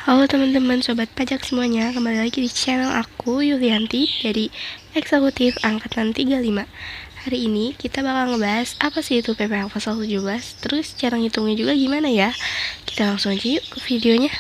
Halo teman-teman sobat pajak semuanya, kembali lagi di channel aku Yulianti dari Eksekutif Angkatan 35. Hari ini kita bakal ngebahas apa sih itu PPh pasal 17, terus cara ngitungnya juga gimana ya. Kita langsung aja yuk ke videonya.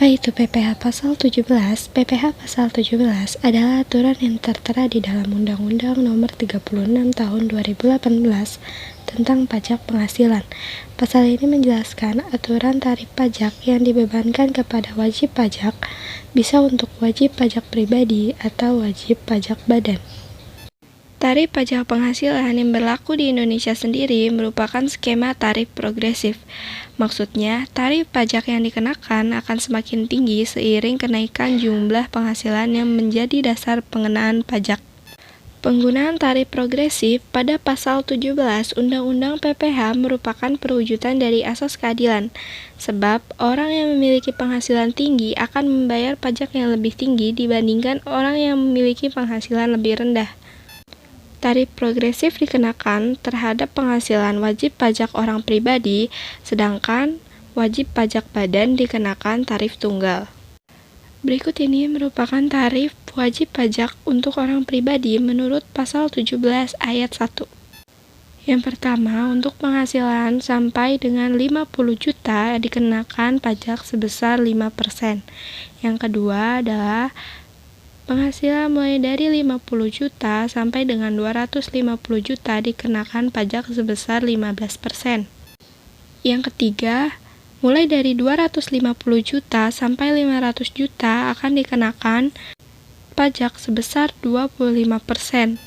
Apa itu PPh pasal 17? PPh pasal 17 adalah aturan yang tertera di dalam Undang-Undang Nomor 36 Tahun 2018 tentang pajak penghasilan. Pasal ini menjelaskan aturan tarif pajak yang dibebankan kepada wajib pajak, bisa untuk wajib pajak pribadi atau wajib pajak badan. Tarif pajak penghasilan yang berlaku di Indonesia sendiri merupakan skema tarif progresif. Maksudnya, tarif pajak yang dikenakan akan semakin tinggi seiring kenaikan jumlah penghasilan yang menjadi dasar pengenaan pajak. Penggunaan tarif progresif pada pasal 17 Undang-Undang PPh merupakan perwujudan dari asas keadilan, sebab orang yang memiliki penghasilan tinggi akan membayar pajak yang lebih tinggi dibandingkan orang yang memiliki penghasilan lebih rendah. Tarif progresif dikenakan terhadap penghasilan wajib pajak orang pribadi, sedangkan wajib pajak badan dikenakan tarif tunggal. Berikut ini merupakan tarif wajib pajak untuk orang pribadi menurut pasal 17 ayat 1. Yang pertama, untuk penghasilan sampai dengan 50 juta dikenakan pajak sebesar 5%. Yang kedua adalah penghasilan mulai dari 50 juta sampai dengan 250 juta dikenakan pajak sebesar 15%. Yang ketiga, mulai dari 250 juta sampai 500 juta akan dikenakan pajak sebesar 25%.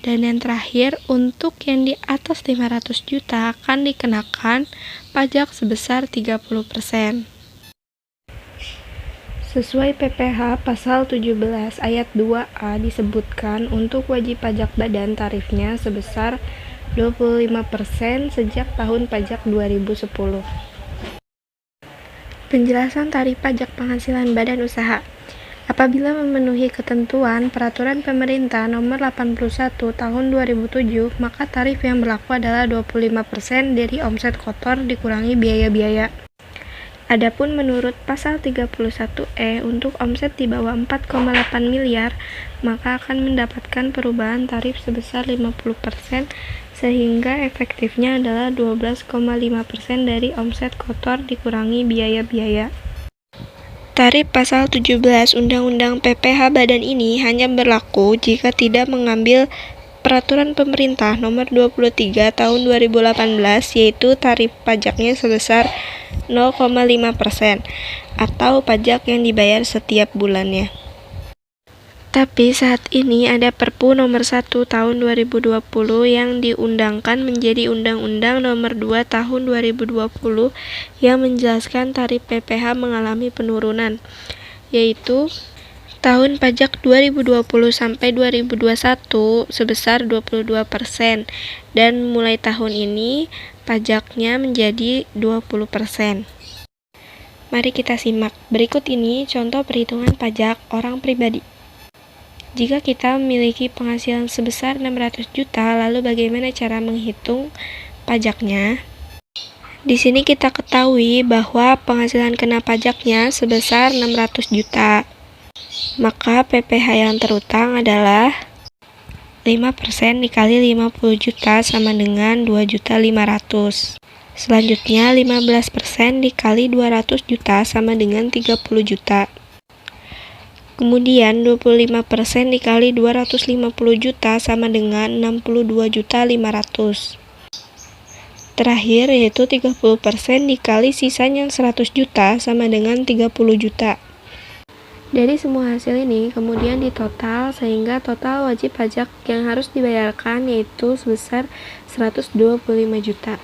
Dan yang terakhir, untuk yang di atas 500 juta akan dikenakan pajak sebesar 30%. Sesuai PPh pasal 17 ayat 2A disebutkan untuk wajib pajak badan tarifnya sebesar 25% sejak tahun pajak 2010. Penjelasan tarif pajak penghasilan badan usaha. Apabila memenuhi ketentuan Peraturan Pemerintah Nomor 81 Tahun 2007, maka tarif yang berlaku adalah 25% dari omset kotor dikurangi biaya-biaya. Adapun menurut pasal 31E untuk omset di bawah 4,8 miliar, maka akan mendapatkan perubahan tarif sebesar 50%, sehingga efektifnya adalah 12,5% dari omset kotor dikurangi biaya-biaya. Tarif pasal 17 Undang-Undang PPh Badan ini hanya berlaku jika tidak mengambil Peraturan Pemerintah Nomor 23 Tahun 2018, yaitu tarif pajaknya sebesar 0,5% atau pajak yang dibayar setiap bulannya. Tapi saat ini ada Perpu Nomor 1 Tahun 2020 yang diundangkan menjadi Undang-Undang Nomor 2 Tahun 2020 yang menjelaskan tarif PPh mengalami penurunan, yaitu tahun pajak 2020 sampai 2021 sebesar 22% dan mulai tahun ini pajaknya menjadi 20%. Mari kita simak. Berikut ini contoh perhitungan pajak orang pribadi. Jika kita memiliki penghasilan sebesar 600 juta, lalu bagaimana cara menghitung pajaknya? Di sini kita ketahui bahwa penghasilan kena pajaknya sebesar 600 juta. Maka PPh yang terutang adalah 5% dikali 50 juta sama dengan 2.500.000. Selanjutnya 15% dikali 200 juta sama dengan 30 juta. Kemudian 25% dikali 250 juta sama dengan 62.500.000. Terakhir yaitu 30% dikali sisanya 100 juta sama dengan 30 juta. Dari semua hasil ini kemudian ditotal sehingga total wajib pajak yang harus dibayarkan yaitu sebesar 125 juta.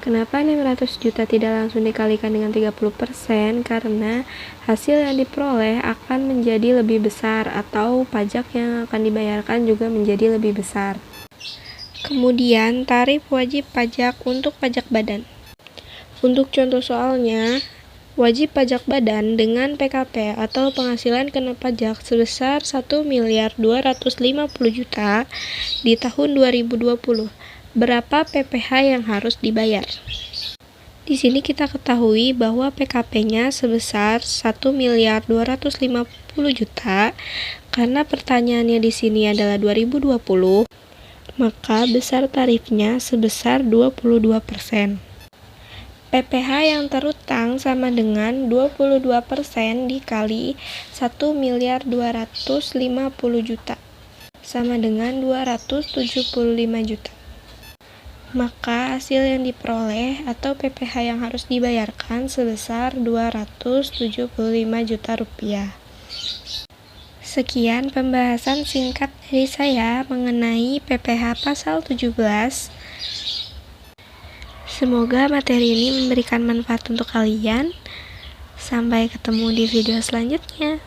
Kenapa 600 juta tidak langsung dikalikan dengan 30%? Karena hasil yang diperoleh akan menjadi lebih besar atau pajak yang akan dibayarkan juga menjadi lebih besar. Kemudian tarif wajib pajak untuk pajak badan. Untuk contoh soalnya, Wajib pajak badan dengan PKP atau penghasilan kena pajak sebesar 1.250.000.000 di tahun 2020. Berapa PPh yang harus dibayar? Di sini kita ketahui bahwa PKP-nya sebesar 1.250.000.000 karena pertanyaannya di sini adalah 2020, maka besar tarifnya sebesar 22%. PPh yang terutang sama dengan 22% dikali 1.250.000.000 sama dengan 275 juta. Maka hasil yang diperoleh atau PPh yang harus dibayarkan sebesar 275 juta rupiah. Sekian pembahasan singkat dari saya mengenai PPh pasal 17. Semoga materi ini memberikan manfaat untuk kalian. Sampai ketemu di video selanjutnya.